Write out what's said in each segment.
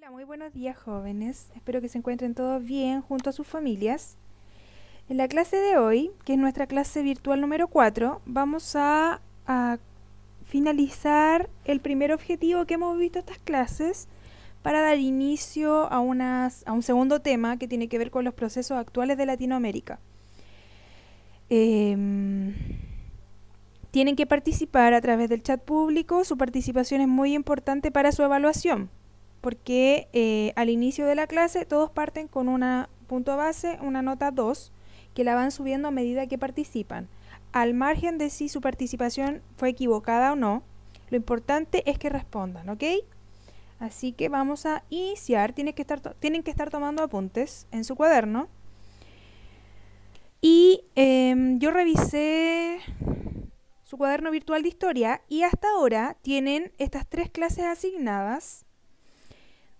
Hola, muy buenos días jóvenes. Espero que se encuentren todos bien junto a sus familias. En la clase de hoy, que es nuestra clase virtual número 4, vamos a finalizar el primer objetivo que hemos visto estas clases para dar inicio a un segundo tema que tiene que ver con los procesos actuales de Latinoamérica. Tienen que participar a través del chat público. Su participación es muy importante para su evaluación, porque al inicio de la clase todos parten con una punto base, una nota 2, que la van subiendo a medida que participan. Al margen de si su participación fue equivocada o no, lo importante es que respondan, ¿ok? Así que vamos a iniciar. Tienen que estar tomando apuntes en su cuaderno. Y yo revisé su cuaderno virtual de historia y hasta ahora tienen estas 3 clases asignadas,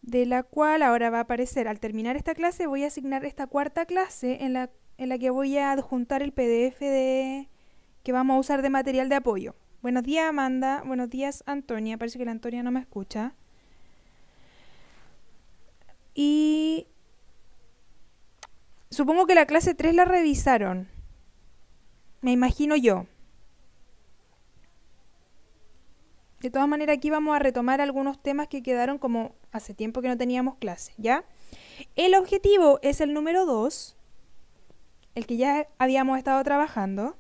de la cual ahora va a aparecer, al terminar esta clase voy a asignar esta 4ª clase en la que voy a adjuntar el PDF que vamos a usar de material de apoyo. Buenos días Amanda, buenos días Antonia, parece que la Antonia no me escucha. Y supongo que la clase 3 la revisaron, me imagino yo. De todas maneras, aquí vamos a retomar algunos temas que quedaron como hace tiempo que no teníamos clase, ¿ya? El objetivo es el número 2, el que ya habíamos estado trabajando,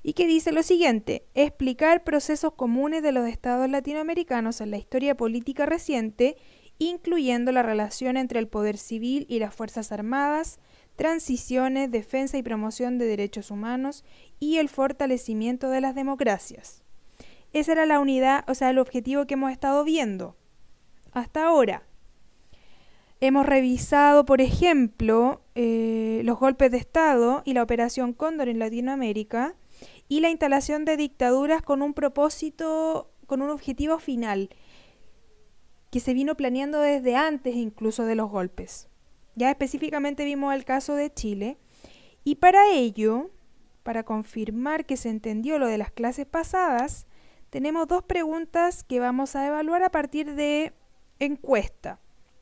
y que dice lo siguiente: explicar procesos comunes de los estados latinoamericanos en la historia política reciente, incluyendo la relación entre el poder civil y las Fuerzas Armadas, transiciones, defensa y promoción de derechos humanos y el fortalecimiento de las democracias. Esa era la unidad, o sea, el objetivo que hemos estado viendo hasta ahora. Hemos revisado, por ejemplo, los golpes de Estado y la Operación Cóndor en Latinoamérica y la instalación de dictaduras con un propósito, con un objetivo final que se vino planeando desde antes incluso de los golpes. Ya específicamente vimos el caso de Chile y para ello, para confirmar que se entendió lo de las clases pasadas, tenemos 2 preguntas que vamos a evaluar a partir de encuesta.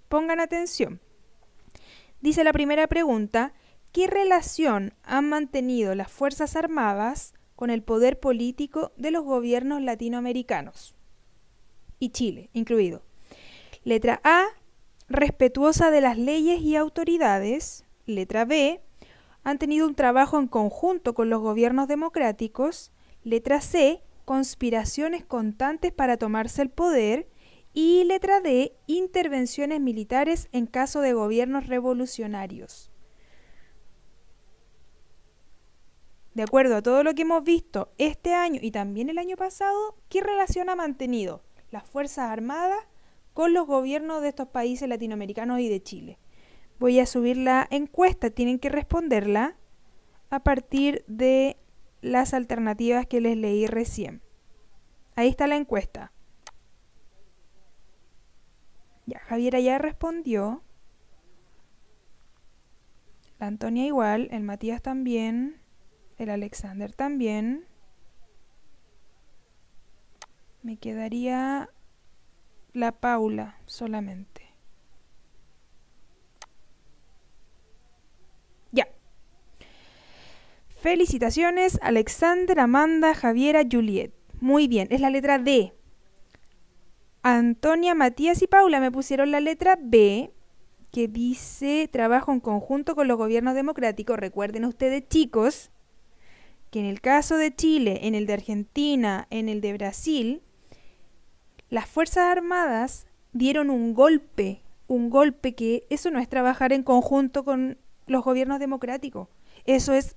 Pongan atención. Dice la primera pregunta: ¿qué relación han mantenido las Fuerzas Armadas con el poder político de los gobiernos latinoamericanos? Y Chile, incluido. Letra A: respetuosa de las leyes y autoridades. Letra B: han tenido un trabajo en conjunto con los gobiernos democráticos. Letra C: conspiraciones constantes para tomarse el poder. Y letra D: intervenciones militares en caso de gobiernos revolucionarios. De acuerdo a todo lo que hemos visto este año y también el año pasado, ¿qué relación ha mantenido las Fuerzas Armadas con los gobiernos de estos países latinoamericanos y de Chile? Voy a subir la encuesta, tienen que responderla a partir de las alternativas que les leí recién. Ahí está la encuesta. Ya, Javiera ya respondió. La Antonia igual, el Matías también, el Alexander también. Me quedaría la Paula solamente. Ya. Felicitaciones, Alexander, Amanda, Javiera, Juliet. Muy bien, es la letra D. Antonia, Matías y Paula me pusieron la letra B, que dice trabajo en conjunto con los gobiernos democráticos. Recuerden ustedes, chicos, que en el caso de Chile, en el de Argentina, en el de Brasil, las Fuerzas Armadas dieron un golpe que eso no es trabajar en conjunto con los gobiernos democráticos. Eso es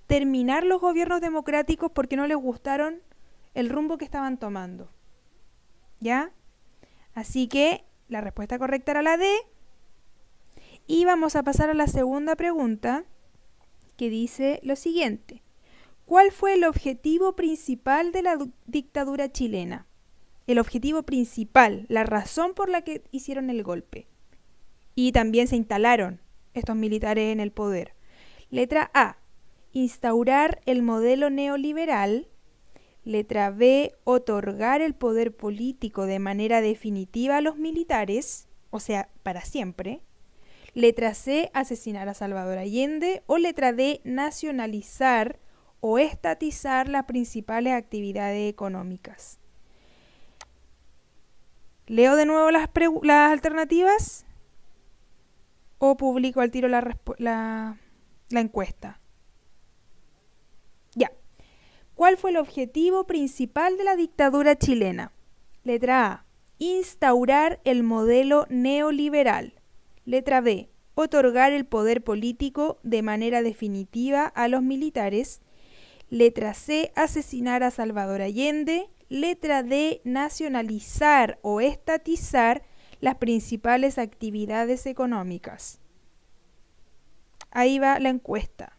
terminar los gobiernos democráticos porque no les gustaron el rumbo que estaban tomando. ¿Ya? Así que la respuesta correcta era la D. Y vamos a pasar a la segunda pregunta, que dice lo siguiente: ¿cuál fue el objetivo principal de la dictadura chilena? El objetivo principal, la razón por la que hicieron el golpe. Y también se instalaron estos militares en el poder. Letra A: instaurar el modelo neoliberal. Letra B: otorgar el poder político de manera definitiva a los militares. o sea, para siempre. Letra C, asesinar a Salvador Allende. O letra D, nacionalizar o estatizar las principales actividades económicas. ¿Leo de nuevo las alternativas? ¿O publico al tiro la encuesta? Ya. ¿Cuál fue el objetivo principal de la dictadura chilena? Letra A, instaurar el modelo neoliberal. Letra B, otorgar el poder político de manera definitiva a los militares. Letra C, asesinar a Salvador Allende. Letra D, nacionalizar o estatizar las principales actividades económicas. Ahí va la encuesta.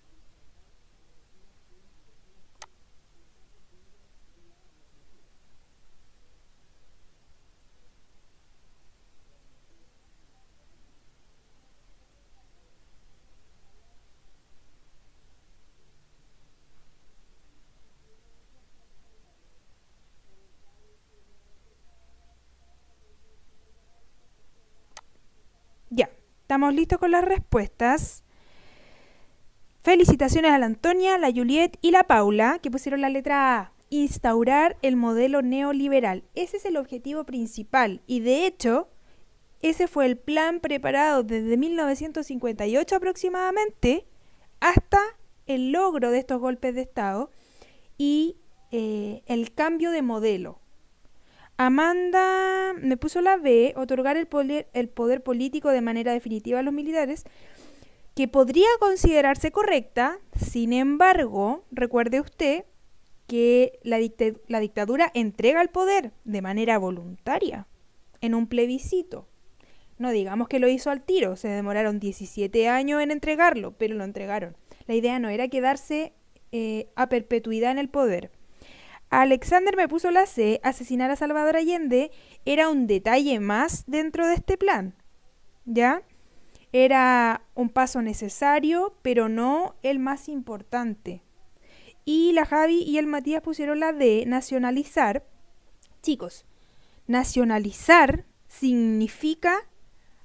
Ya, estamos listos con las respuestas. Felicitaciones a la Antonia, la Juliet y la Paula, que pusieron la letra A, instaurar el modelo neoliberal. Ese es el objetivo principal y de hecho, ese fue el plan preparado desde 1958 aproximadamente hasta el logro de estos golpes de Estado y el cambio de modelo. Amanda me puso la B, otorgar el poder político de manera definitiva a los militares, que podría considerarse correcta. Sin embargo, recuerde usted que la dictadura entrega el poder de manera voluntaria en un plebiscito. No digamos que lo hizo al tiro, se demoraron 17 años en entregarlo, pero lo entregaron. La idea no era quedarse a perpetuidad en el poder. Alexander me puso la C, asesinar a Salvador Allende era un detalle más dentro de este plan, ¿ya? Era un paso necesario, pero no el más importante. Y la Javi y el Matías pusieron la D, nacionalizar. Chicos, nacionalizar significa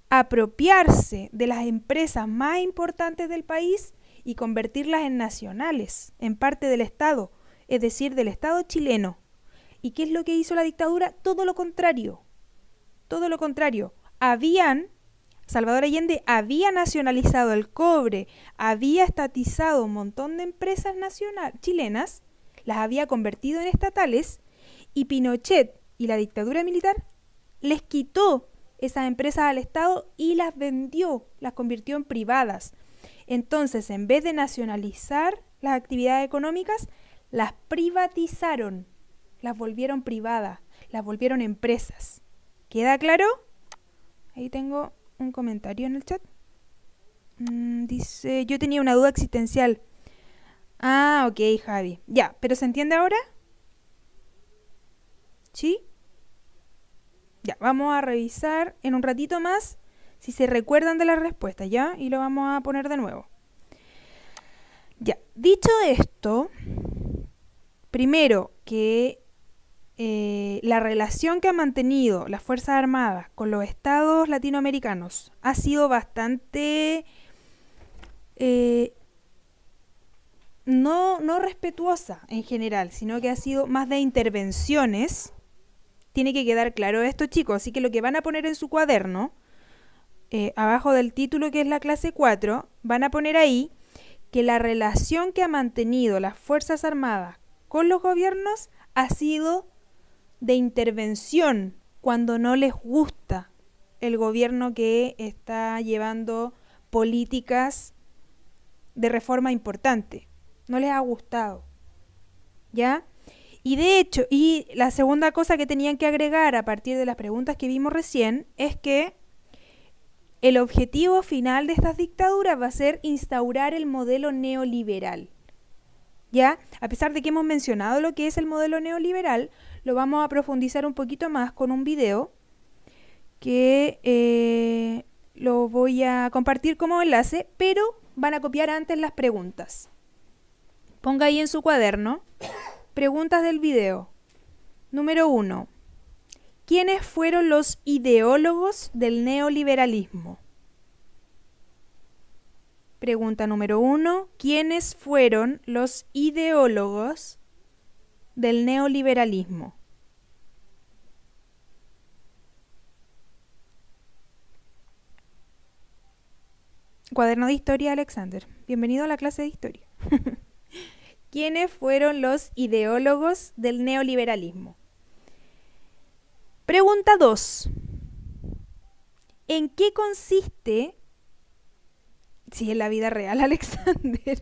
apropiarse de las empresas más importantes del país y convertirlas en nacionales, en parte del Estado, es decir, del Estado chileno. ¿Y qué es lo que hizo la dictadura? Todo lo contrario. Todo lo contrario. Salvador Allende había nacionalizado el cobre, había estatizado un montón de empresas chilenas, las había convertido en estatales y Pinochet y la dictadura militar les quitó esas empresas al Estado y las vendió, las convirtió en privadas. Entonces, en vez de nacionalizar las actividades económicas, las privatizaron, las volvieron privadas, las volvieron empresas. ¿Queda claro? Ahí tengo un comentario en el chat. Dice, yo tenía una duda existencial. Ah, ok, Javi. Ya, ¿pero se entiende ahora? ¿Sí? Ya, vamos a revisar en un ratito más si se recuerdan de las respuestas, ¿ya? Y lo vamos a poner de nuevo. Ya, dicho esto, primero que la relación que han mantenido las Fuerzas Armadas con los estados latinoamericanos ha sido bastante no respetuosa en general, sino que ha sido más de intervenciones. Tiene que quedar claro esto, chicos, así que lo que van a poner en su cuaderno, abajo del título que es la clase 4, van a poner ahí que la relación que ha mantenido las Fuerzas Armadas con los gobiernos ha sido de intervención cuando no les gusta el gobierno que está llevando políticas de reforma importante. No les ha gustado, ¿ya? Y de hecho, y la segunda cosa que tenían que agregar a partir de las preguntas que vimos recién es que el objetivo final de estas dictaduras va a ser instaurar el modelo neoliberal. ¿Ya? A pesar de que hemos mencionado lo que es el modelo neoliberal, lo vamos a profundizar un poquito más con un video que lo voy a compartir como enlace, pero van a copiar antes las preguntas. Ponga ahí en su cuaderno preguntas del video. Número 1. quiénes fueron los ideólogos del neoliberalismo. Pregunta número 1. ¿Quiénes fueron los ideólogos del neoliberalismo? Cuaderno de Historia, Alexander. Bienvenido a la clase de Historia. ¿Quiénes fueron los ideólogos del neoliberalismo? Pregunta 2. ¿En qué consiste... Sí, en la vida real, Alexander.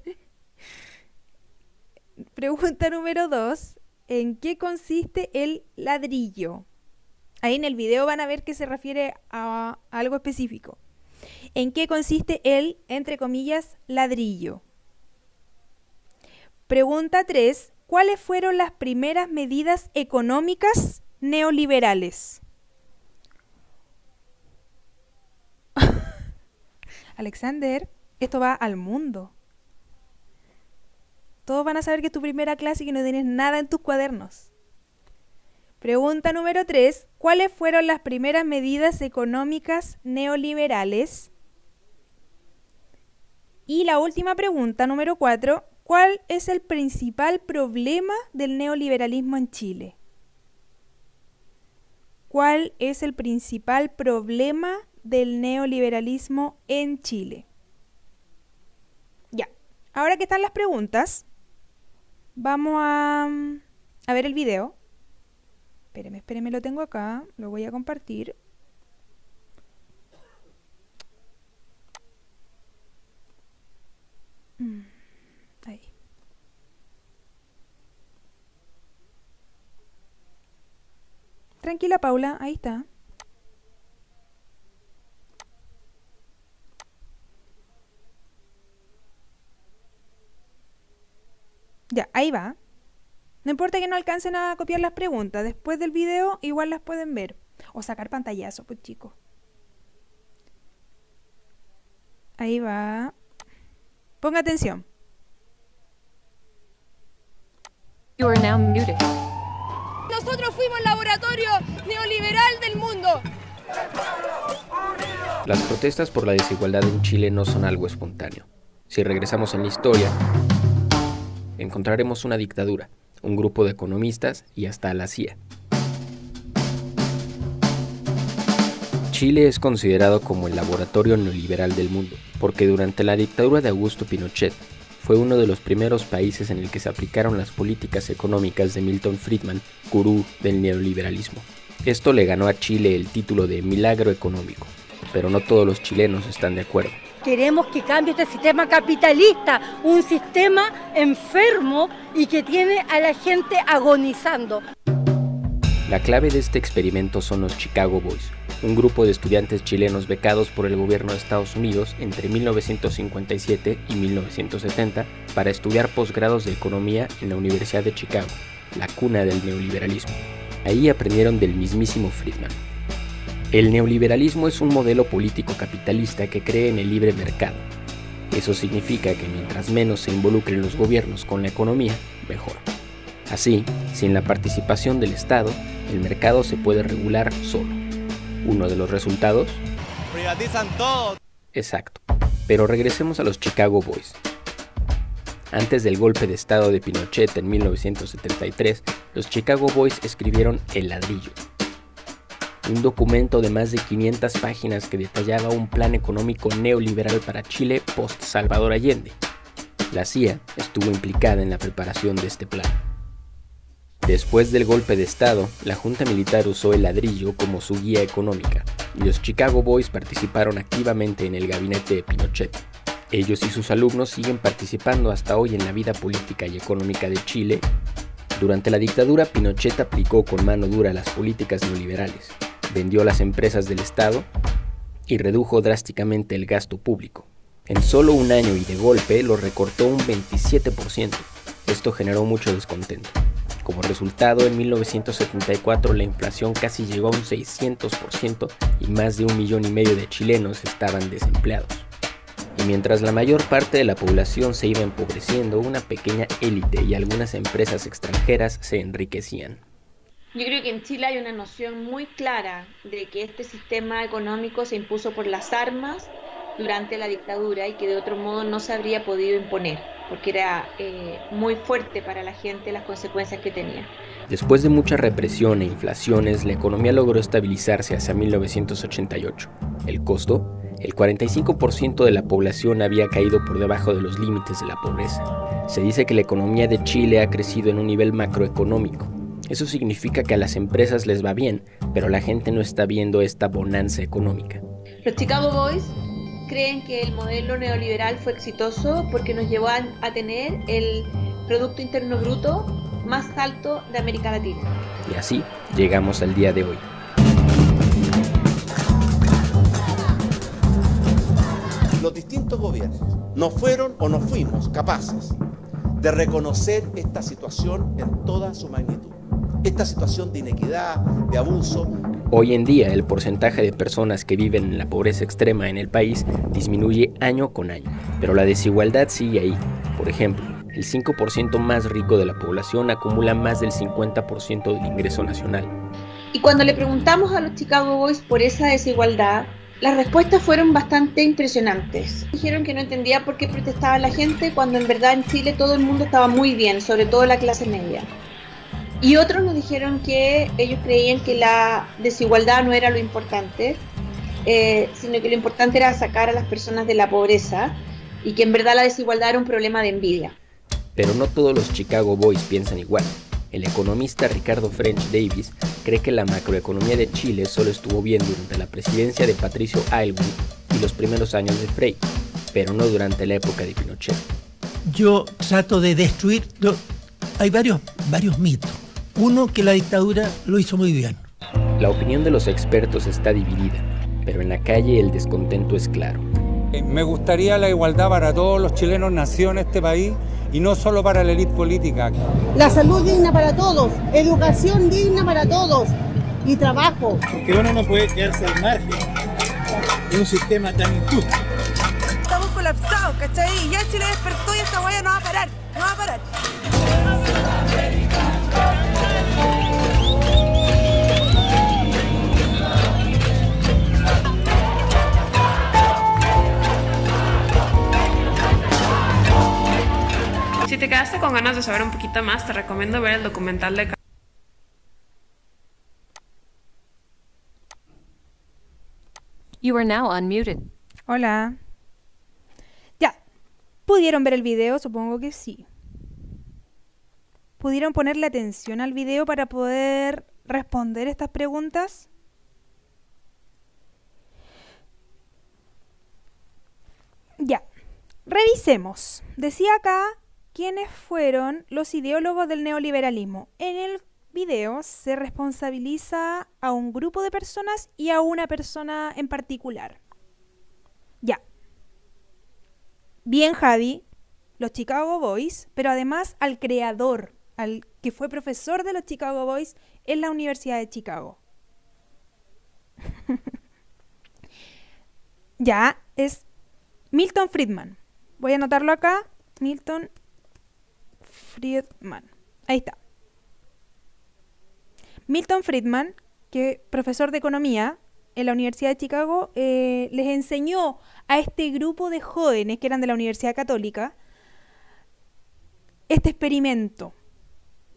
Pregunta número 2. ¿En qué consiste el ladrillo? Ahí en el video van a ver que se refiere a algo específico. ¿En qué consiste el, entre comillas, ladrillo? Pregunta 3. ¿Cuáles fueron las primeras medidas económicas neoliberales? Alexander, esto va al mundo. Todos van a saber que es tu primera clase y que no tienes nada en tus cuadernos. Pregunta número 3. ¿Cuáles fueron las primeras medidas económicas neoliberales? Y la última pregunta, número 4. ¿Cuál es el principal problema del neoliberalismo en Chile? ¿Cuál es el principal problema del neoliberalismo en Chile? Ya, ahora que están las preguntas, vamos a ver el video. Espéreme, lo tengo acá, lo voy a compartir. Ahí. Tranquila, Paula, ahí está. Ya, ahí va. No importa que no alcancen a copiar las preguntas, después del video igual las pueden ver. O sacar pantallazo, pues chicos. Ahí va. Ponga atención. You are now muted. Nosotros fuimos el laboratorio neoliberal del mundo. Las protestas por la desigualdad en Chile no son algo espontáneo. Si regresamos en la historia, encontraremos una dictadura, un grupo de economistas y hasta la CIA. Chile es considerado como el laboratorio neoliberal del mundo, porque durante la dictadura de Augusto Pinochet fue uno de los primeros países en el que se aplicaron las políticas económicas de Milton Friedman, gurú del neoliberalismo. Esto le ganó a Chile el título de milagro económico, pero no todos los chilenos están de acuerdo. Queremos que cambie este sistema capitalista, un sistema enfermo y que tiene a la gente agonizando. La clave de este experimento son los Chicago Boys, un grupo de estudiantes chilenos becados por el gobierno de Estados Unidos entre 1957 y 1970 para estudiar posgrados de economía en la Universidad de Chicago, la cuna del neoliberalismo. Ahí aprendieron del mismísimo Friedman. El neoliberalismo es un modelo político capitalista que cree en el libre mercado. Eso significa que mientras menos se involucren los gobiernos con la economía, mejor. Así, sin la participación del Estado, el mercado se puede regular solo. Uno de los resultados... privatizan todo. Exacto. Pero regresemos a los Chicago Boys. Antes del golpe de Estado de Pinochet en 1973, los Chicago Boys escribieron El Ladrillo, un documento de más de 500 páginas que detallaba un plan económico neoliberal para Chile post-Salvador Allende. La CIA estuvo implicada en la preparación de este plan. Después del golpe de Estado, la Junta Militar usó el ladrillo como su guía económica, y los Chicago Boys participaron activamente en el gabinete de Pinochet. Ellos y sus alumnos siguen participando hasta hoy en la vida política y económica de Chile. Durante la dictadura, Pinochet aplicó con mano dura las políticas neoliberales, vendió las empresas del Estado y redujo drásticamente el gasto público. En solo un año y de golpe lo recortó un 27%. Esto generó mucho descontento. Como resultado, en 1974 la inflación casi llegó a un 600% y más de 1,5 millones de chilenos estaban desempleados. Y mientras la mayor parte de la población se iba empobreciendo, una pequeña élite y algunas empresas extranjeras se enriquecían. Yo creo que en Chile hay una noción muy clara de que este sistema económico se impuso por las armas durante la dictadura y que de otro modo no se habría podido imponer, porque era muy fuerte para la gente las consecuencias que tenía. Después de mucha represión e inflaciones, la economía logró estabilizarse hacia 1988. El costo, el 45% de la población había caído por debajo de los límites de la pobreza. Se dice que la economía de Chile ha crecido en un nivel macroeconómico. Eso significa que a las empresas les va bien, pero la gente no está viendo esta bonanza económica. Los Chicago Boys creen que el modelo neoliberal fue exitoso porque nos llevó a tener el Producto Interno Bruto más alto de América Latina. Y así llegamos al día de hoy. Los distintos gobiernos no fueron o no fuimos capaces de reconocer esta situación en toda su magnitud. Esta situación de inequidad, de abuso. Hoy en día el porcentaje de personas que viven en la pobreza extrema en el país disminuye año con año, pero la desigualdad sigue ahí. Por ejemplo, el 5% más rico de la población acumula más del 50% del ingreso nacional. Y cuando le preguntamos a los Chicago Boys por esa desigualdad, las respuestas fueron bastante impresionantes. Dijeron que no entendía por qué protestaba la gente cuando en verdad en Chile todo el mundo estaba muy bien, sobre todo la clase media. Y otros nos dijeron que ellos creían que la desigualdad no era lo importante, sino que lo importante era sacar a las personas de la pobreza y que en verdad la desigualdad era un problema de envidia. Pero no todos los Chicago Boys piensan igual. El economista Ricardo French Davis cree que la macroeconomía de Chile solo estuvo bien durante la presidencia de Patricio Aylwin y los primeros años de Frei, pero no durante la época de Pinochet. Yo trato de destruir, hay varios mitos. Uno, que la dictadura lo hizo muy bien. La opinión de los expertos está dividida, pero en la calle el descontento es claro. Me gustaría la igualdad para todos los chilenos nacidos en este país y no solo para la élite política. La salud digna para todos, educación digna para todos y trabajo. Porque uno no puede quedarse al margen de un sistema tan injusto. Estamos colapsados, ¿cachai? Y ya Chile despertó y esta huella no va a parar, no va a parar. Si te quedaste con ganas de saber un poquito más, te recomiendo ver el documental de You are now unmuted. Hola. Ya. ¿Pudieron ver el video? Supongo que sí. ¿Pudieron ponerle atención al video para poder responder estas preguntas? Ya. Revisemos. Decía acá quiénes fueron los ideólogos del neoliberalismo. En el video se responsabiliza a un grupo de personas y a una persona en particular. Ya. Bien, Javi, los Chicago Boys, pero además al creador, al que fue profesor de los Chicago Boys en la Universidad de Chicago. Ya, es Milton Friedman. Voy a anotarlo acá. Milton Friedman. Ahí está. Milton Friedman, que es profesor de economía en la Universidad de Chicago, les enseñó a este grupo de jóvenes que eran de la Universidad Católica este experimento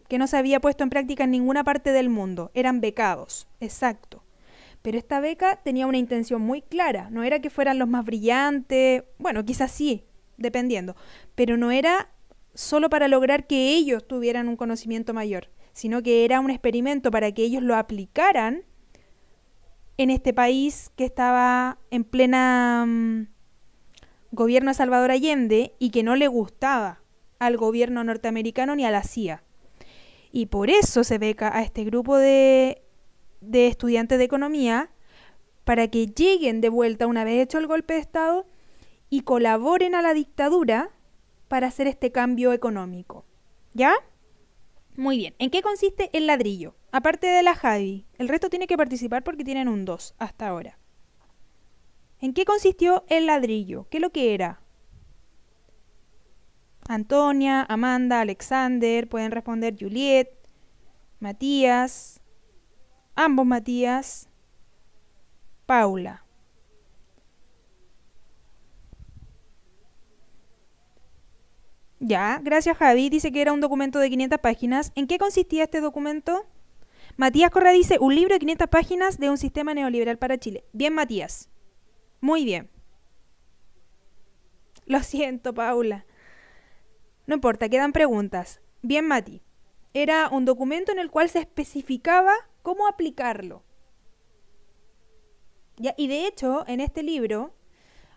que no se había puesto en práctica en ninguna parte del mundo. Eran becados, exacto. Pero esta beca tenía una intención muy clara. No era que fueran los más brillantes, bueno, quizás sí, dependiendo, pero no era solo para lograr que ellos tuvieran un conocimiento mayor, sino que era un experimento para que ellos lo aplicaran en este país que estaba en plena gobierno de Salvador Allende y que no le gustaba al gobierno norteamericano ni a la CIA. Y por eso se beca a este grupo de estudiantes de economía para que lleguen de vuelta una vez hecho el golpe de Estado y colaboren a la dictadura para hacer este cambio económico. ¿Ya? Muy bien. ¿En qué consiste el ladrillo? Aparte de la Javi, el resto tiene que participar porque tienen un 2 hasta ahora. ¿En qué consistió el ladrillo? ¿Qué es lo que era? Antonia, Amanda, Alexander, pueden responder Juliet, Matías, Ambos Matías. Paula. Ya, gracias Javi. Dice que era un documento de 500 páginas. ¿En qué consistía este documento? Matías Correa dice, un libro de 500 páginas de un sistema neoliberal para Chile. Bien, Matías. Muy bien. Lo siento, Paula. No importa, quedan preguntas. Bien, Mati. Era un documento en el cual se especificaba cómo aplicarlo. Ya, y de hecho, en este libro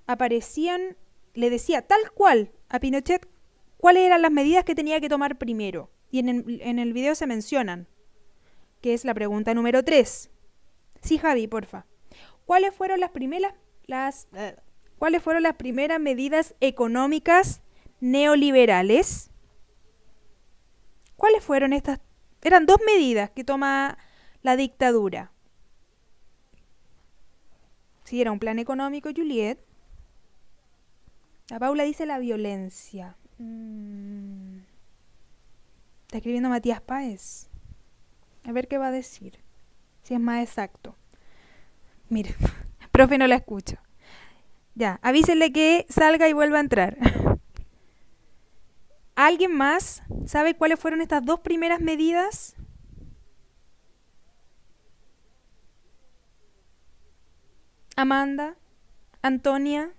aparecían, le decía tal cual a Pinochet cuáles eran las medidas que tenía que tomar primero. Y en el video se mencionan, que es la pregunta número 3. Sí, Javi, porfa. ¿Cuáles fueron las primeras medidas económicas neoliberales? ¿Cuáles fueron estas? Eran 2 medidas que toma la dictadura. Sí, era un plan económico, Juliet. La Paula dice la violencia. Está escribiendo Matías Páez. A ver qué va a decir. Si es más exacto. Mire, profe, no la escucho. Ya, avísenle que salga y vuelva a entrar. ¿Alguien más sabe cuáles fueron estas 2 primeras medidas? Amanda, Antonia.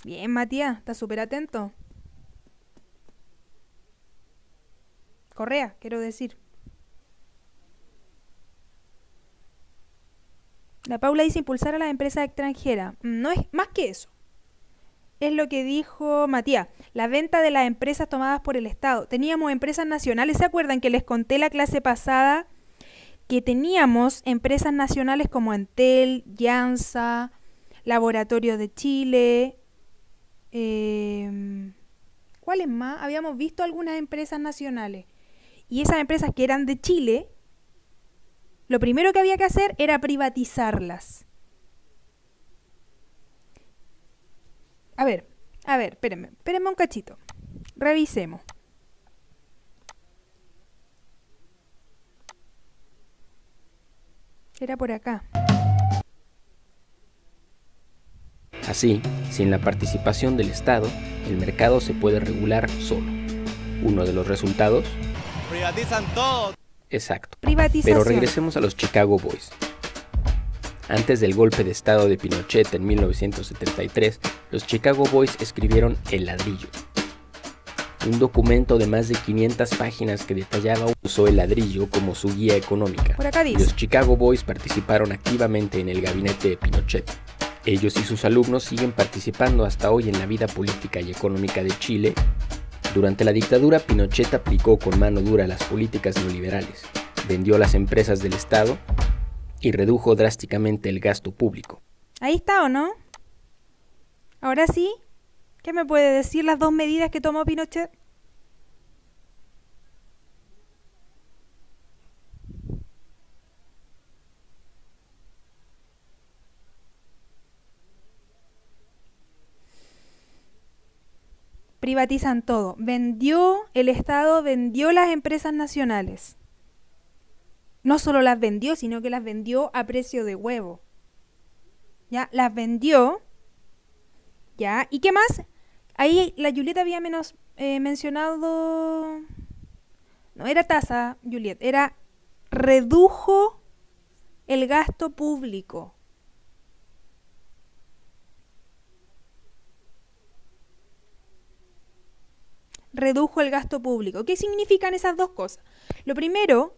Bien, Matías, está súper atento. Correa, quiero decir. La Paula dice impulsar a las empresas extranjeras. No es más que eso. Es lo que dijo Matías. La venta de las empresas tomadas por el Estado. Teníamos empresas nacionales. ¿Se acuerdan que les conté la clase pasada que teníamos empresas nacionales como Entel, Llanza, Laboratorio de Chile? ¿Cuáles más? Habíamos visto algunas empresas nacionales. Y esas empresas que eran de Chile, lo primero que había que hacer era privatizarlas. A ver, espérenme un cachito. Revisemos. Era por acá. Así, sin la participación del Estado, el mercado se puede regular solo. Uno de los resultados... Privatizan todo. Exacto. Privatización. Pero regresemos a los Chicago Boys. Antes del golpe de estado de Pinochet en 1973, los Chicago Boys escribieron El Ladrillo, un documento de más de 500 páginas que detallaba usó el ladrillo como su guía económica. Por acá dice. Los Chicago Boys participaron activamente en el gabinete de Pinochet. Ellos y sus alumnos siguen participando hasta hoy en la vida política y económica de Chile. Durante la dictadura, Pinochet aplicó con mano dura las políticas neoliberales, vendió las empresas del Estado y redujo drásticamente el gasto público. Ahí está, ¿o no? Ahora sí, ¿qué me puede decir las 2 medidas que tomó Pinochet? Privatizan todo. El Estado vendió las empresas nacionales. No solo las vendió, sino que las vendió a precio de huevo. ¿Ya? Las vendió. ¿Ya? ¿Y qué más? Ahí la Julieta había mencionado... No era tasa, Juliet. Era redujo el gasto público. Redujo el gasto público. ¿Qué significan esas 2 cosas? Lo primero...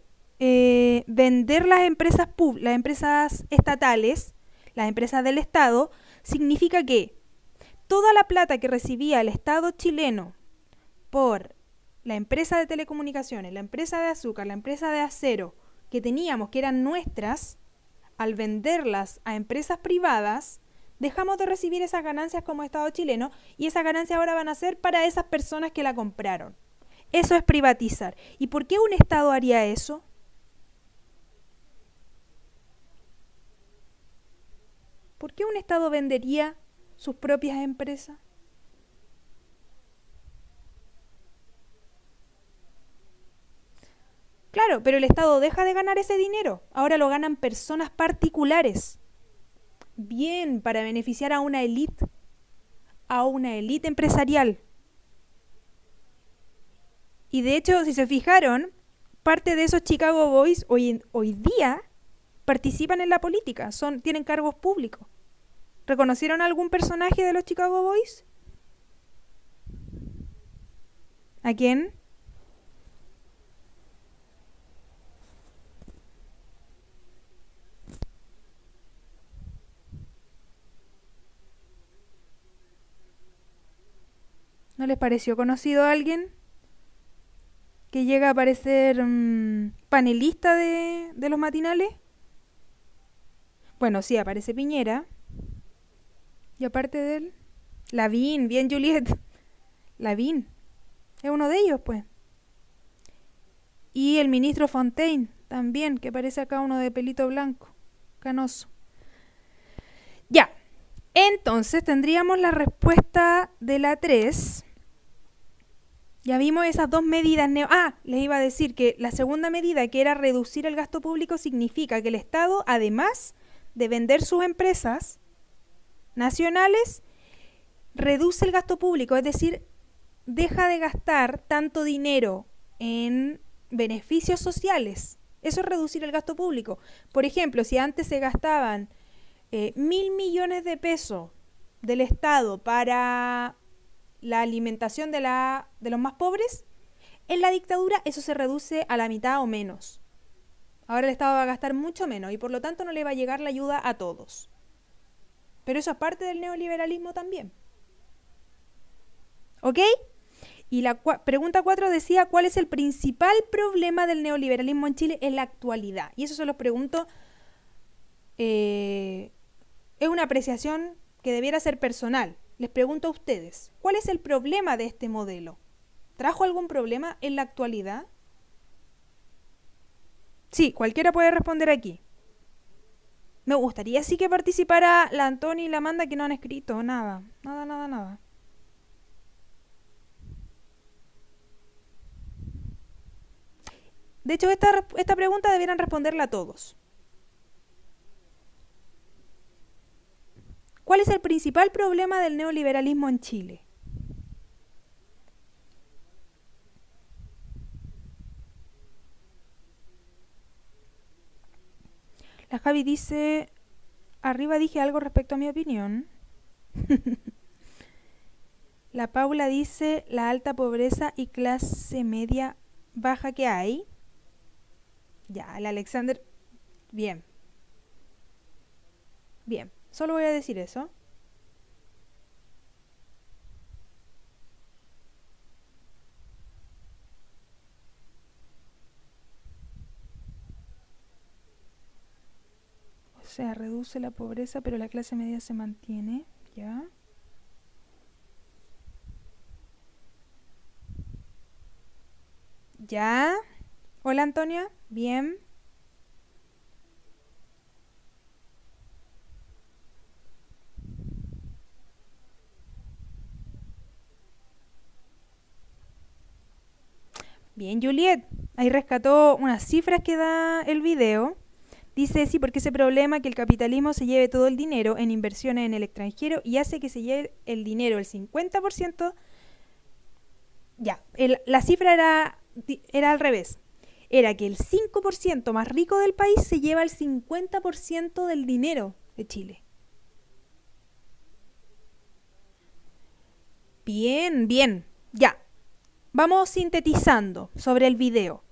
vender las empresas estatales, las empresas del Estado, significa que toda la plata que recibía el Estado chileno por la empresa de telecomunicaciones, la empresa de azúcar, la empresa de acero, que teníamos, que eran nuestras, al venderlas a empresas privadas, dejamos de recibir esas ganancias como Estado chileno y esas ganancias ahora van a ser para esas personas que la compraron. Eso es privatizar. ¿Y por qué un Estado haría eso? ¿Por qué un Estado vendería sus propias empresas? Claro, pero el Estado deja de ganar ese dinero. Ahora lo ganan personas particulares. Bien, para beneficiar a una élite empresarial. Y de hecho, si se fijaron, parte de esos Chicago Boys hoy día participan en la política, tienen cargos públicos. ¿Reconocieron algún personaje de los Chicago Boys? ¿A quién? ¿No les pareció conocido a alguien que llega a aparecer panelista de los matinales? Bueno, sí, aparece Piñera. Y aparte de él, Lavín, bien Juliet. Lavín, es uno de ellos, pues. Y el ministro Fontaine, también, que aparece acá uno de pelito blanco, canoso. Ya, entonces tendríamos la respuesta de la 3. Ya vimos esas dos medidas. Les iba a decir que la segunda medida, que era reducir el gasto público, significa que el Estado, además de vender sus empresas nacionales, reduce el gasto público, es decir, deja de gastar tanto dinero en beneficios sociales. Eso es reducir el gasto público. Por ejemplo, si antes se gastaban 1.000 millones de pesos del Estado para la alimentación de los más pobres, en la dictadura eso se reduce a la mitad o menos. Ahora el Estado va a gastar mucho menos y por lo tanto no le va a llegar la ayuda a todos. Pero eso es parte del neoliberalismo también. ¿Ok? Y la pregunta 4 decía, ¿cuál es el principal problema del neoliberalismo en Chile en la actualidad? Y eso se los pregunto, es una apreciación que debiera ser personal. Les pregunto a ustedes, ¿cuál es el problema de este modelo? ¿Trajo algún problema en la actualidad? Sí, cualquiera puede responder aquí. Me gustaría sí que participara la Antonia y la Amanda, que no han escrito nada. Nada. De hecho, esta pregunta debieran responderla todos. ¿Cuál es el principal problema del neoliberalismo en Chile? La Javi dice, arriba dije algo respecto a mi opinión. La Paula dice, la alta pobreza y clase media baja que hay. Ya, el Alexander, bien. Bien, solo voy a decir eso. O sea, reduce la pobreza, pero la clase media se mantiene, ¿ya? ¿Ya? Hola, Antonia, bien. Bien, Juliet, ahí rescató unas cifras que da el video. Dice, sí, porque ese problema que el capitalismo se lleve todo el dinero en inversiones en el extranjero y hace que se lleve el dinero, el 50%. Ya, la cifra era al revés. Era que el 5% más rico del país se lleva el 50% del dinero de Chile. Bien, bien. Ya. Vamos sintetizando sobre el video.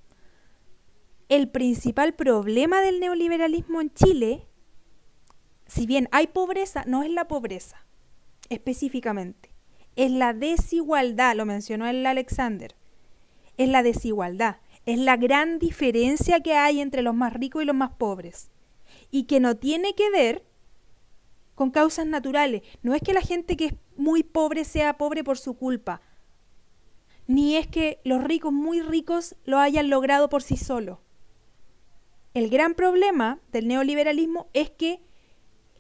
El principal problema del neoliberalismo en Chile, si bien hay pobreza, no es la pobreza específicamente, es la desigualdad, lo mencionó el Alexander, es la desigualdad, es la gran diferencia que hay entre los más ricos y los más pobres, y que no tiene que ver con causas naturales. No es que la gente que es muy pobre sea pobre por su culpa, ni es que los ricos muy ricos lo hayan logrado por sí solos. El gran problema del neoliberalismo es que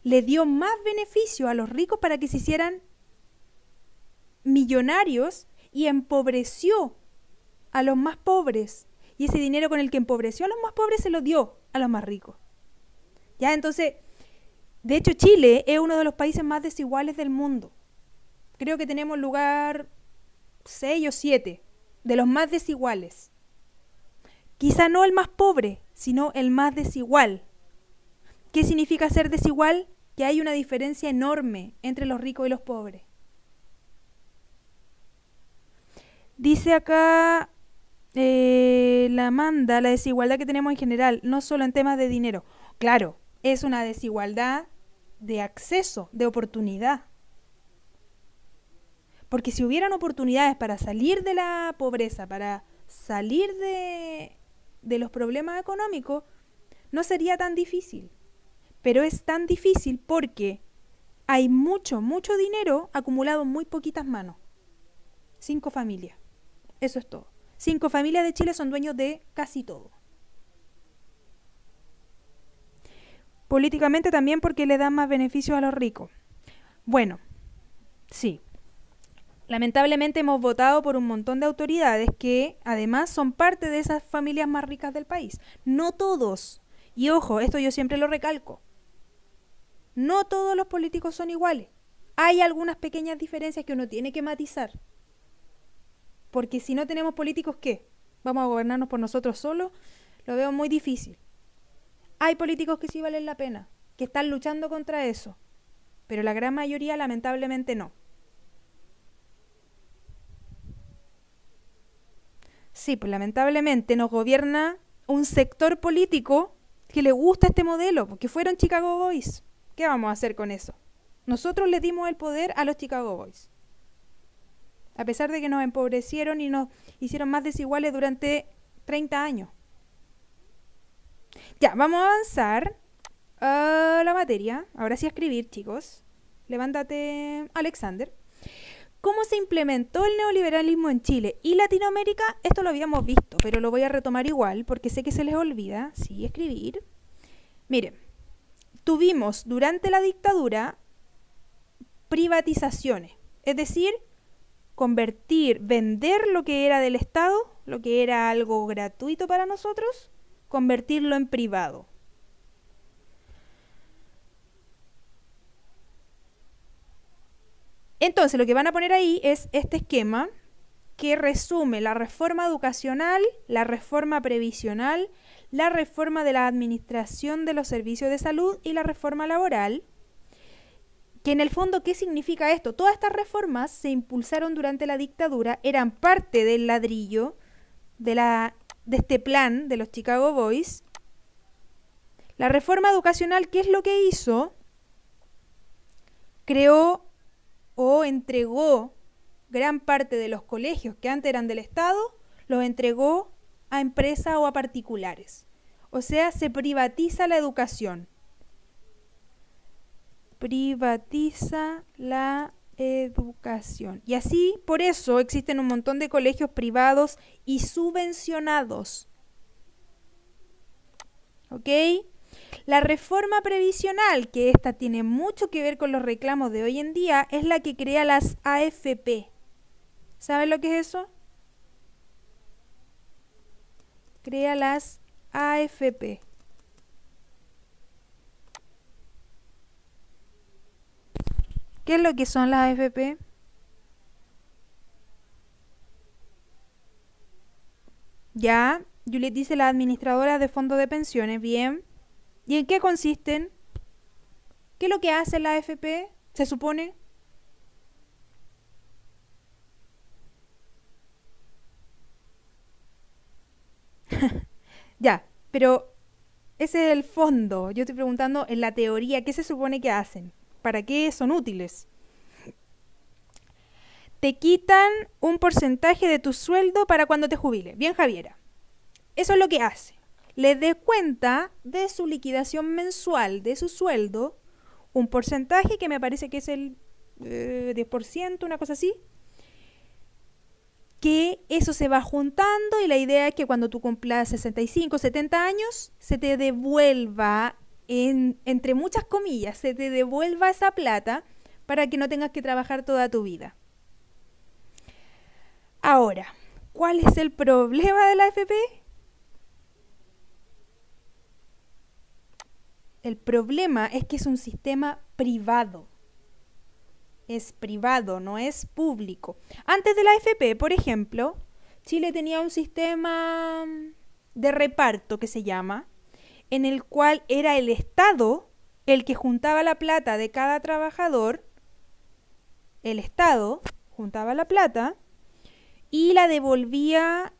le dio más beneficio a los ricos para que se hicieran millonarios y empobreció a los más pobres. y ese dinero con el que empobreció a los más pobres se lo dio a los más ricos. Ya, entonces, de hecho Chile es uno de los países más desiguales del mundo. Creo que tenemos lugar 6 o 7 de los más desiguales. Quizá no el más pobre, sino el más desigual. ¿Qué significa ser desigual? Que hay una diferencia enorme entre los ricos y los pobres. Dice acá la Amanda, la desigualdad que tenemos en general, no solo en temas de dinero. Claro, es una desigualdad de acceso, de oportunidad. Porque si hubieran oportunidades para salir de la pobreza, para salir de los problemas económicos, no sería tan difícil. Pero es tan difícil porque hay mucho dinero acumulado en muy poquitas manos. 5 familias. Eso es todo. 5 familias de Chile son dueños de casi todo. Políticamente también porque le dan más beneficios a los ricos. Bueno, sí. Lamentablemente hemos votado por un montón de autoridades que además son parte de esas familias más ricas del país. No todos. Y ojo, esto yo siempre lo recalco. No todos los políticos son iguales. Hay algunas pequeñas diferencias que uno tiene que matizar. Porque si no tenemos políticos, ¿qué? ¿Vamos a gobernarnos por nosotros solos? Lo veo muy difícil. Hay políticos que sí valen la pena, que están luchando contra eso. Pero la gran mayoría, lamentablemente, no. Sí, pues lamentablemente nos gobierna un sector político que le gusta este modelo, porque fueron Chicago Boys. ¿Qué vamos a hacer con eso? Nosotros le dimos el poder a los Chicago Boys. A pesar de que nos empobrecieron y nos hicieron más desiguales durante 30 años. Ya, vamos a avanzar a la materia. Ahora sí a escribir, chicos. Levántate, Alexander. ¿Cómo se implementó el neoliberalismo en Chile y Latinoamérica? Esto lo habíamos visto, pero lo voy a retomar igual porque sé que se les olvida. Sí, escribir. Miren, tuvimos durante la dictadura privatizaciones. Es decir, vender lo que era del Estado, lo que era algo gratuito para nosotros, convertirlo en privado. Entonces, lo que van a poner ahí es este esquema que resume la reforma educacional, la reforma previsional, la reforma de la administración de los servicios de salud y la reforma laboral. Que en el fondo, ¿qué significa esto? Todas estas reformas se impulsaron durante la dictadura, eran parte del ladrillo de este plan de los Chicago Boys. La reforma educacional, ¿qué es lo que hizo? Creó o entregó gran parte de los colegios que antes eran del Estado, los entregó a empresas o a particulares. O sea, se privatiza la educación. Privatiza la educación. Y así, por eso, existen un montón de colegios privados y subvencionados. ¿Ok? La reforma previsional, que esta tiene mucho que ver con los reclamos de hoy en día, es la que crea las AFP. ¿Saben lo que es eso? Crea las AFP. ¿Qué es lo que son las AFP? Ya, Juliet dice las administradoras de fondos de pensiones, bien. ¿Y en qué consisten? ¿Qué es lo que hace la AFP? ¿Se supone? Ya, pero ese es el fondo. Yo estoy preguntando en la teoría, ¿qué se supone que hacen? ¿Para qué son útiles? Te quitan un porcentaje de tu sueldo para cuando te jubiles. Bien, Javiera. Eso es lo que hace. Le descuenta de su liquidación mensual, de su sueldo, un porcentaje que me parece que es el 10%, una cosa así. Que eso se va juntando y la idea es que cuando tú cumplas 65, 70 años, se te devuelva, entre muchas comillas, se te devuelva esa plata para que no tengas que trabajar toda tu vida. Ahora, ¿cuál es el problema de la AFP? El problema es que es un sistema privado. Es privado, no es público. Antes de la AFP, por ejemplo, Chile tenía un sistema de reparto que se llama, en el cual era el Estado el que juntaba la plata de cada trabajador. El Estado juntaba la plata y la devolvía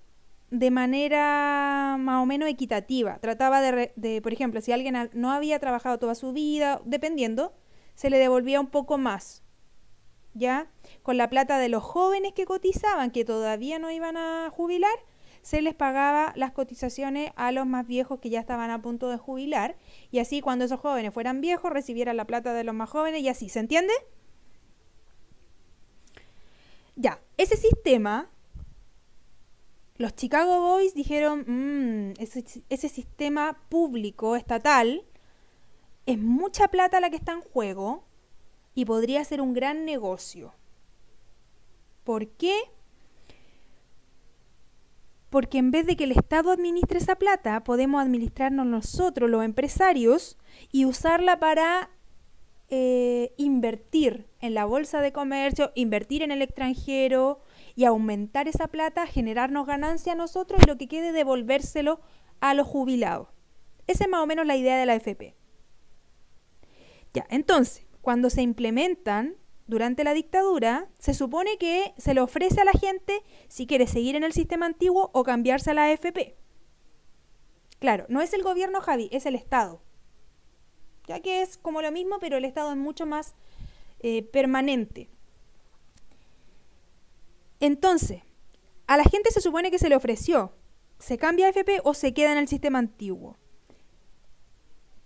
de manera más o menos equitativa. Trataba de, por ejemplo, si alguien no había trabajado toda su vida, dependiendo, se le devolvía un poco más. ¿Ya? Con la plata de los jóvenes que cotizaban, que todavía no iban a jubilar, se les pagaba las cotizaciones a los más viejos que ya estaban a punto de jubilar, y así cuando esos jóvenes fueran viejos recibieran la plata de los más jóvenes, y así, ¿se entiende? Ya, ese sistema, los Chicago Boys dijeron, ese sistema público, estatal, es mucha plata la que está en juego y podría ser un gran negocio. ¿Por qué? Porque en vez de que el Estado administre esa plata, podemos administrarnos nosotros, los empresarios, y usarla para invertir en la bolsa de comercio, invertir en el extranjero y aumentar esa plata, generarnos ganancia a nosotros y lo que quede devolvérselo a los jubilados. Esa es más o menos la idea de la AFP. Ya, entonces, cuando se implementan durante la dictadura, se supone que se le ofrece a la gente si quiere seguir en el sistema antiguo o cambiarse a la AFP. Claro, no es el gobierno, Javi, es el Estado. Ya que es como lo mismo, pero el Estado es mucho más permanente. Entonces, a la gente se supone que se le ofreció, se cambia a AFP o se queda en el sistema antiguo.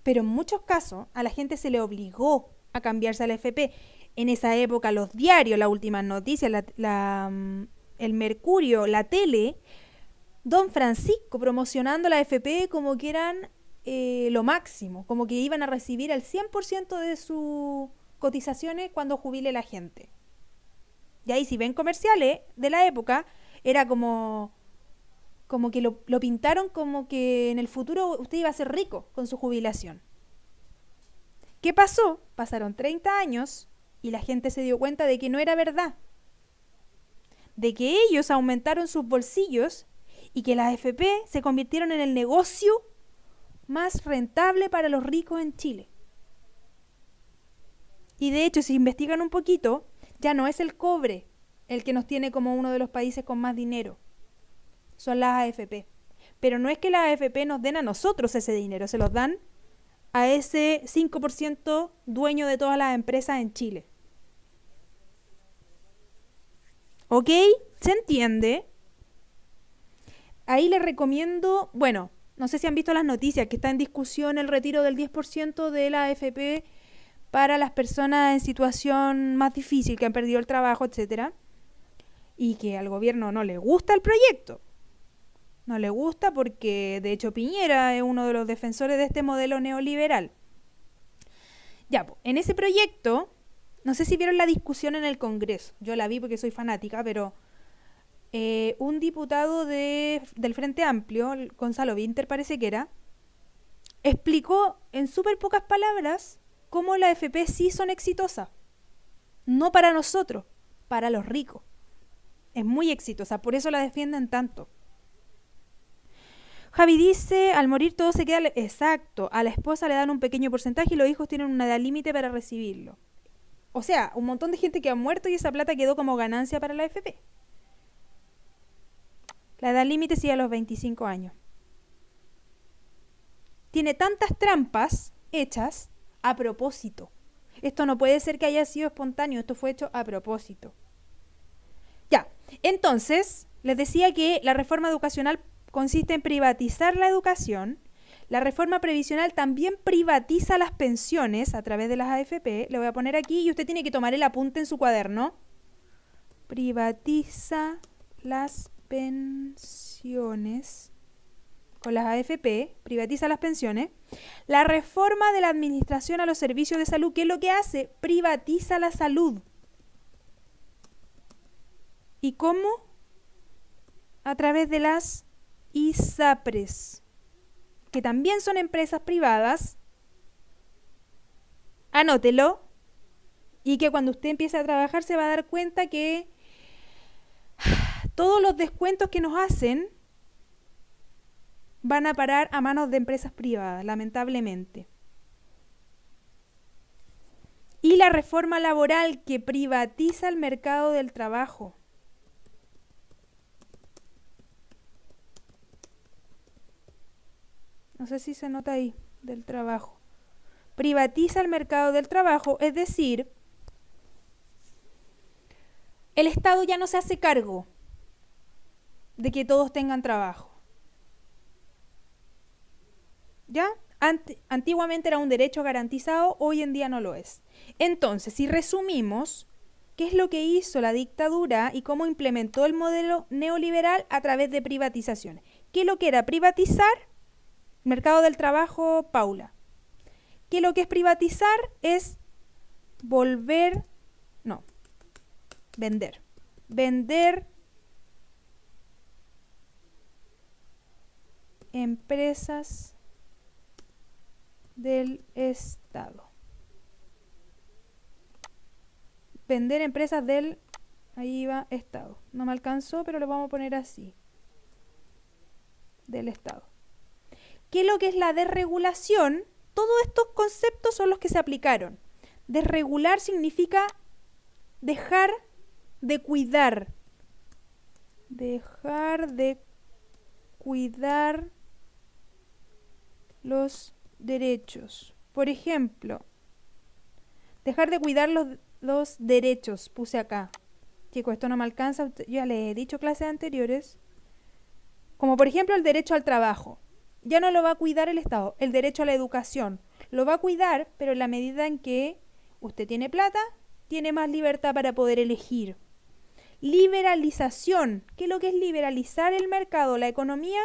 Pero en muchos casos a la gente se le obligó a cambiarse a la AFP. En esa época los diarios, las últimas noticias, el Mercurio, la tele, Don Francisco promocionando la AFP como que eran lo máximo, como que iban a recibir el 100% de sus cotizaciones cuando jubile la gente. Y ahí si ven comerciales de la época, era como que lo pintaron como que en el futuro usted iba a ser rico con su jubilación. ¿Qué pasó? Pasaron 30 años y la gente se dio cuenta de que no era verdad. De que ellos aumentaron sus bolsillos y que las AFP se convirtieron en el negocio más rentable para los ricos en Chile. Y de hecho, si investigan un poquito, ya no es el cobre el que nos tiene como uno de los países con más dinero. Son las AFP. Pero no es que las AFP nos den a nosotros ese dinero, se los dan a ese 5% dueño de todas las empresas en Chile. ¿Ok? ¿Se entiende? Ahí les recomiendo, bueno, no sé si han visto las noticias, que está en discusión el retiro del 10% de la AFP para las personas en situación más difícil, que han perdido el trabajo, etcétera, y que al gobierno no le gusta el proyecto. No le gusta porque, de hecho, Piñera es uno de los defensores de este modelo neoliberal. Ya, en ese proyecto, no sé si vieron la discusión en el Congreso. Yo la vi porque soy fanática, pero un diputado del Frente Amplio, Gonzalo Vinter parece que era, explicó en súper pocas palabras cómo las AFP sí son exitosas. No para nosotros, para los ricos. Es muy exitosa, por eso la defienden tanto. Javi dice, al morir todo se queda... Exacto, a la esposa le dan un pequeño porcentaje y los hijos tienen una edad límite para recibirlo. O sea, un montón de gente que ha muerto y esa plata quedó como ganancia para la AFP. La edad límite sigue a los 25 años. Tiene tantas trampas hechas a propósito. Esto no puede ser que haya sido espontáneo, esto fue hecho a propósito. Ya, entonces, les decía que la reforma educacional consiste en privatizar la educación. La reforma previsional también privatiza las pensiones a través de las AFP. Le voy a poner aquí y usted tiene que tomar el apunte en su cuaderno. Privatiza las pensiones con las AFP, privatiza las pensiones. La reforma de la administración a los servicios de salud, ¿qué es lo que hace? Privatiza la salud. ¿Y cómo? A través de las ISAPRES, que también son empresas privadas Anótelo. Y que cuando usted empiece a trabajar se va a dar cuenta que todos los descuentos que nos hacen van a parar a manos de empresas privadas, lamentablemente. Y la reforma laboral que privatiza el mercado del trabajo. No sé si se nota ahí, del trabajo. Privatiza el mercado del trabajo, es decir, el Estado ya no se hace cargo de que todos tengan trabajo. ¿Ya? Antiguamente era un derecho garantizado, hoy en día no lo es. Entonces, si resumimos, ¿qué es lo que hizo la dictadura y cómo implementó el modelo neoliberal a través de privatizaciones? ¿Qué es lo que era privatizar? Mercado del trabajo, Paula. ¿Qué lo que es privatizar? Es vender. Vender empresas del Estado. Vender empresas del, ahí va, Estado. No me alcanzó, pero lo vamos a poner así. Del Estado. ¿Qué es lo que es la desregulación? Todos estos conceptos son los que se aplicaron. Desregular significa dejar de cuidar. Dejar de cuidar los derechos. Por ejemplo, dejar de cuidar los derechos. Puse acá. Chicos, esto no me alcanza. Ya les he dicho clases anteriores. Como por ejemplo el derecho al trabajo. Ya no lo va a cuidar el Estado. El derecho a la educación. Lo va a cuidar, pero en la medida en que usted tiene plata, tiene más libertad para poder elegir. Liberalización. ¿Qué es lo que es liberalizar el mercado, la economía?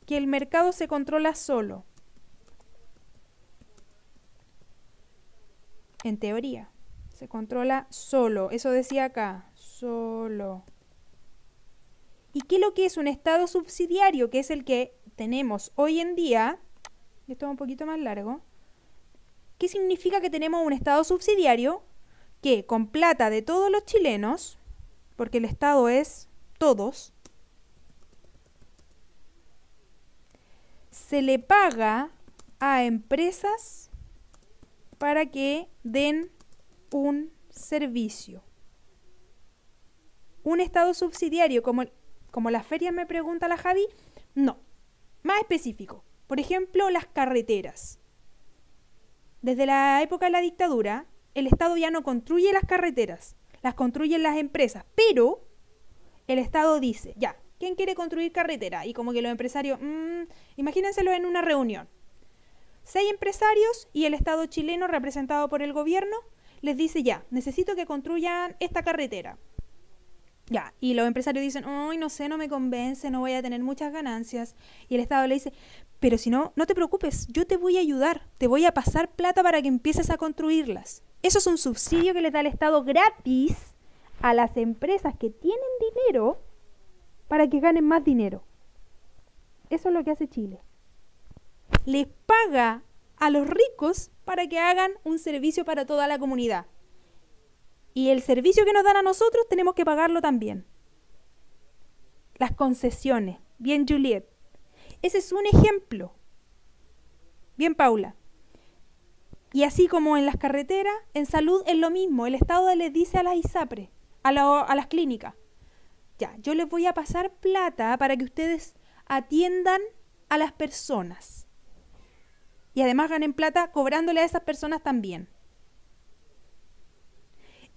Que el mercado se controla solo. En teoría. Se controla solo. Eso decía acá. Solo. ¿Y qué es lo que es un Estado subsidiario? Que es el que tenemos hoy en día. Esto es un poquito más largo. ¿Qué significa que tenemos un Estado subsidiario? Que con plata de todos los chilenos, porque el Estado es todos, se le paga a empresas para que den un servicio. Un Estado subsidiario, como las ferias me pregunta la Javi, no. Más específico. Por ejemplo, las carreteras. Desde la época de la dictadura, el Estado ya no construye las carreteras, las construyen las empresas, pero el Estado dice, ya, ¿quién quiere construir carretera? Y como que los empresarios, imagínenselo en una reunión. 6 empresarios y el Estado chileno, representado por el gobierno, les dice, ya, necesito que construyan esta carretera. Ya, y los empresarios dicen, ay, no sé, no me convence, no voy a tener muchas ganancias. Y el Estado le dice, pero si no, no te preocupes, yo te voy a ayudar, te voy a pasar plata para que empieces a construirlas. Eso es un subsidio que les da el Estado gratis a las empresas que tienen dinero para que ganen más dinero. Eso es lo que hace Chile. Les paga a los ricos para que hagan un servicio para toda la comunidad. Y el servicio que nos dan a nosotros tenemos que pagarlo también. Las concesiones. Bien, Juliet. Ese es un ejemplo. Bien, Paula. Y así como en las carreteras, en salud es lo mismo. El Estado les dice a las ISAPRE, a las clínicas, ya, yo les voy a pasar plata para que ustedes atiendan a las personas. Y además ganen plata cobrándole a esas personas también.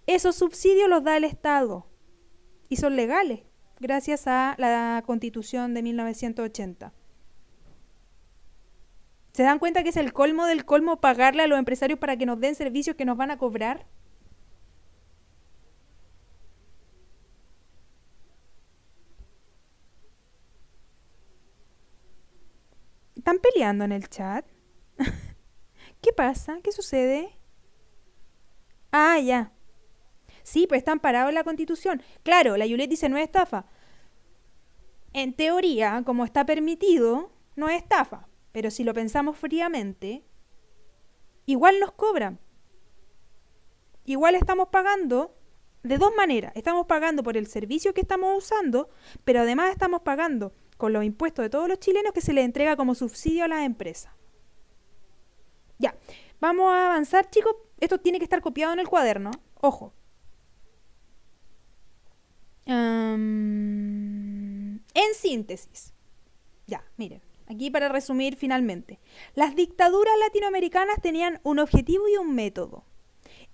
Esos subsidios los da el Estado y son legales gracias a la Constitución de 1980. ¿Se dan cuenta que es el colmo del colmo pagarle a los empresarios para que nos den servicios que nos van a cobrar? ¿Están peleando en el chat? ¿Qué pasa? ¿Qué sucede? Ah, ya. Sí, pues están parados en la Constitución. Claro, la Juliet dice no es estafa. En teoría, como está permitido, no es estafa. Pero si lo pensamos fríamente, igual nos cobran. Igual estamos pagando de dos maneras. Estamos pagando por el servicio que estamos usando, pero además estamos pagando con los impuestos de todos los chilenos que se les entrega como subsidio a las empresas. Ya, vamos a avanzar, chicos. Esto tiene que estar copiado en el cuaderno. Ojo. En síntesis. Ya, miren. Aquí para resumir finalmente. Las dictaduras latinoamericanas tenían un objetivo y un método.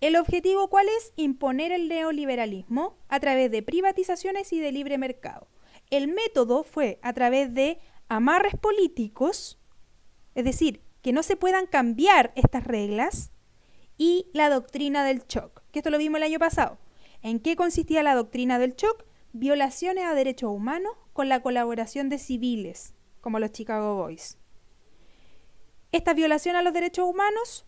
¿El objetivo cuál es? Imponer el neoliberalismo a través de privatizaciones y de libre mercado. El método fue a través de amarres políticos, es decir, que no se puedan cambiar estas reglas, y la doctrina del shock, que esto lo vimos el año pasado. ¿En qué consistía la doctrina del shock? Violaciones a derechos humanos con la colaboración de civiles, como los Chicago Boys. Estas violaciones a los derechos humanos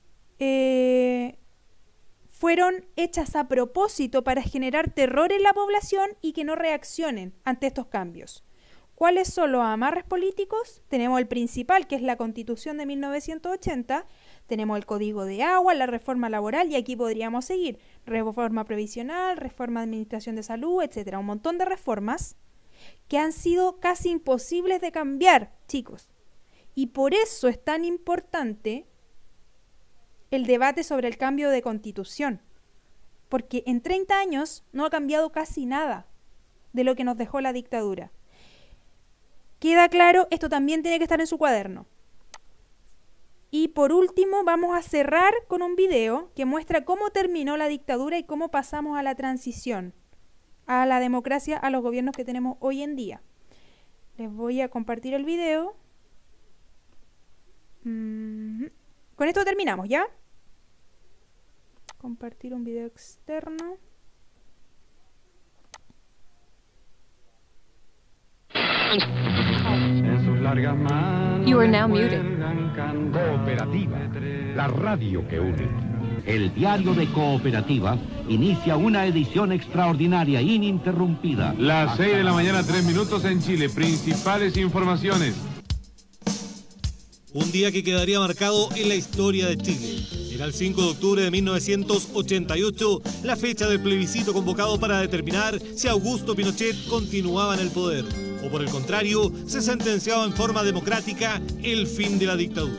fueron hechas a propósito para generar terror en la población y que no reaccionen ante estos cambios. ¿Cuáles son los amarres políticos? Tenemos el principal, que es la Constitución de 1980, tenemos el Código de Agua, la reforma laboral, y aquí podríamos seguir, reforma previsional, reforma de administración de salud, etcétera, un montón de reformas que han sido casi imposibles de cambiar, chicos. Y por eso es tan importante el debate sobre el cambio de constitución, porque en 30 años no ha cambiado casi nada de lo que nos dejó la dictadura. ¿Queda claro? Esto también tiene que estar en su cuaderno. Y por último vamos a cerrar con un video que muestra cómo terminó la dictadura y cómo pasamos a la transición, a la democracia, a los gobiernos que tenemos hoy en día. Les voy a compartir el video. Con esto terminamos, ¿ya? Compartir un video externo. You are now muted. Cooperativa, la radio que une. El diario de Cooperativa inicia una edición extraordinaria, ininterrumpida. Las 6 de la mañana, 3 minutos en Chile. Principales informaciones. Un día que quedaría marcado en la historia de Chile. Era el 5 de octubre de 1988, la fecha del plebiscito convocado para determinar si Augusto Pinochet continuaba en el poder, o por el contrario, se sentenciaba en forma democrática el fin de la dictadura.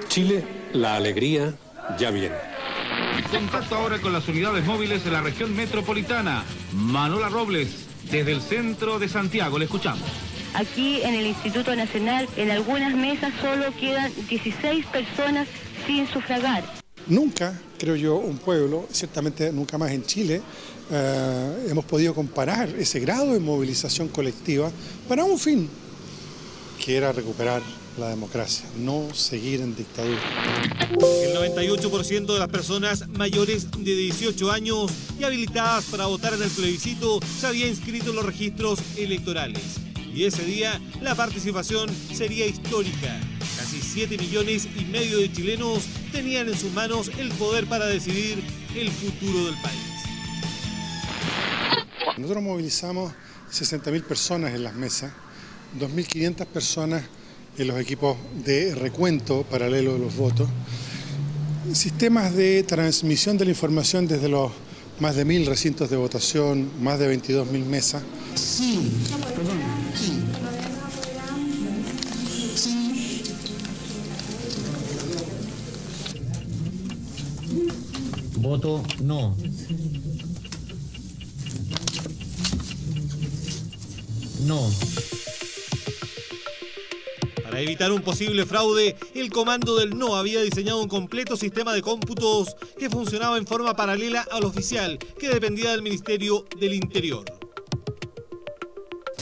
Chile, la alegría ya viene. Contacto ahora con las unidades móviles de la región metropolitana. Manuela Robles, desde el centro de Santiago, le escuchamos. Aquí en el Instituto Nacional, en algunas mesas solo quedan 16 personas sin sufragar. Nunca, creo yo, un pueblo, ciertamente nunca más en Chile, hemos podido comparar ese grado de movilización colectiva para un fin, que era recuperar la democracia, no seguir en dictadura. El 98% de las personas mayores de 18 años y habilitadas para votar en el plebiscito se había inscrito en los registros electorales. Y ese día la participación sería histórica. Casi 7,5 millones de chilenos tenían en sus manos el poder para decidir el futuro del país. Nosotros movilizamos 60.000 personas en las mesas, 2.500 personas en los equipos de recuento paralelo de los votos, sistemas de transmisión de la información desde los más de 1.000 recintos de votación, más de 22.000 mesas. Sí, perdón, sí. Voto no. No. Para evitar un posible fraude, el comando del no había diseñado un completo sistema de cómputos que funcionaba en forma paralela al oficial, que dependía del Ministerio del Interior.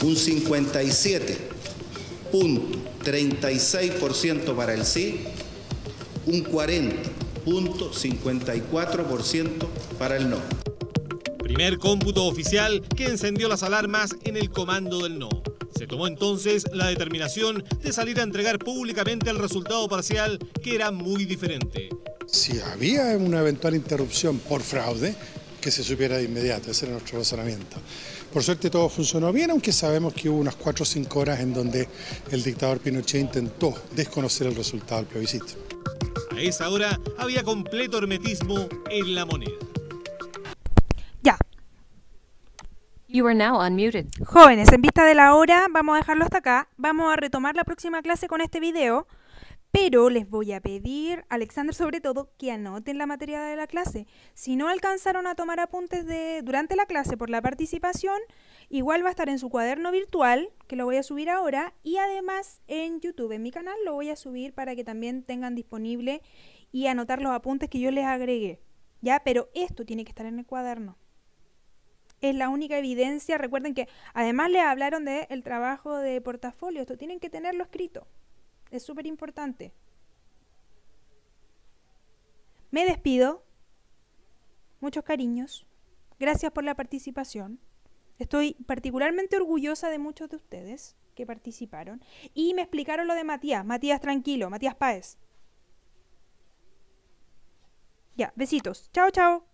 Un 57.36% para el sí, un 40.54% para el no. Primer cómputo oficial que encendió las alarmas en el comando del no. Se tomó entonces la determinación de salir a entregar públicamente el resultado parcial, que era muy diferente. Si había una eventual interrupción por fraude, que se supiera de inmediato. Ese era nuestro razonamiento. Por suerte todo funcionó bien, aunque sabemos que hubo unas 4 o 5 horas en donde el dictador Pinochet intentó desconocer el resultado del plebiscito. A esa hora había completo hermetismo en la moneda. Ya. You are now unmuted. Jóvenes, en vista de la hora, vamos a dejarlo hasta acá. Vamos a retomar la próxima clase con este video. Pero les voy a pedir, Alexander sobre todo, que anoten la materia de la clase. Si no alcanzaron a tomar apuntes durante la clase por la participación, igual va a estar en su cuaderno virtual, que lo voy a subir ahora, y además en YouTube, en mi canal, lo voy a subir para que también tengan disponible y anotar los apuntes que yo les agregué. ¿Ya? Pero esto tiene que estar en el cuaderno. Es la única evidencia. Recuerden que además les hablaron del trabajo de portafolio. Esto tienen que tenerlo escrito. Es súper importante. Me despido. Muchos cariños. Gracias por la participación. Estoy particularmente orgullosa de muchos de ustedes que participaron. Y me explicaron lo de Matías. Matías tranquilo. Matías Páez. Ya, besitos. Chao, chao.